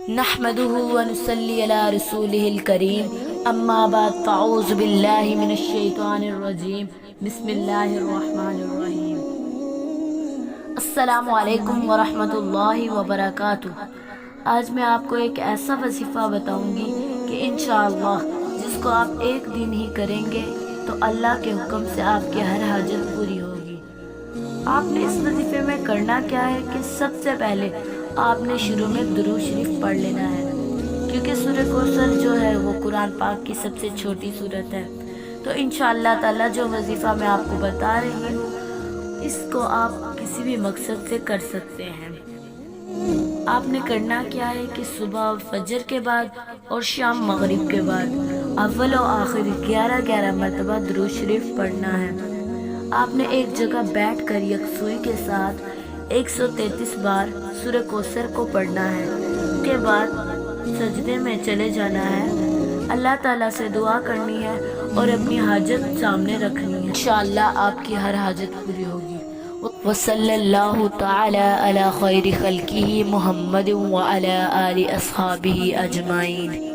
نحمده ونصلي على رسوله الكريم اما بعد فاعوذ بالله من الشیطان الرجیم بسم اللہ الرحمن الرحیم۔ السلام علیکم ورحمۃ اللہ وبرکاتہ۔ آج میں آپ کو ایک ایسا وظیفہ بتاؤں گی کہ انشاءاللہ جس کو آپ ایک دن ہی کریں گے تو اللہ کے حکم سے آپ کی ہر حاجت پوری ہوگی۔ آپ نے اس وظیفے میں کرنا کیا ہے کہ سب سے پہلے آپ نے شروع میں درود شریف پڑھ لینا ہے، کیونکہ سورہ کوثر جو ہے وہ قرآن پاک کی سب سے چھوٹی سورت ہے۔ تو انشاءاللہ تعالی جو وظیفہ میں آپ کو بتا رہی ہوں اس کو آپ کسی بھی مقصد سے کر سکتے ہیں۔ آپ نے کرنا کیا ہے کہ صبح فجر کے بعد اور شام مغرب کے بعد اول و آخر 11 مرتبہ درود شریف پڑھنا ہے۔ آپ نے ایک جگہ بیٹھ کر یکسوئی کے ساتھ 133 بار سورہ کوثر کو پڑھنا ہے۔ اس کے بعد سجدے میں چلے جانا ہے، اللہ تعالیٰ سے دعا کرنی ہے اور اپنی حاجت سامنے رکھنی ہے۔ انشاءاللہ آپ کی ہر حاجت پوری ہوگی۔ وصلی اللہ تعالی علی خیر خلقہ محمد وعلی آل اصحابہ اجمعین۔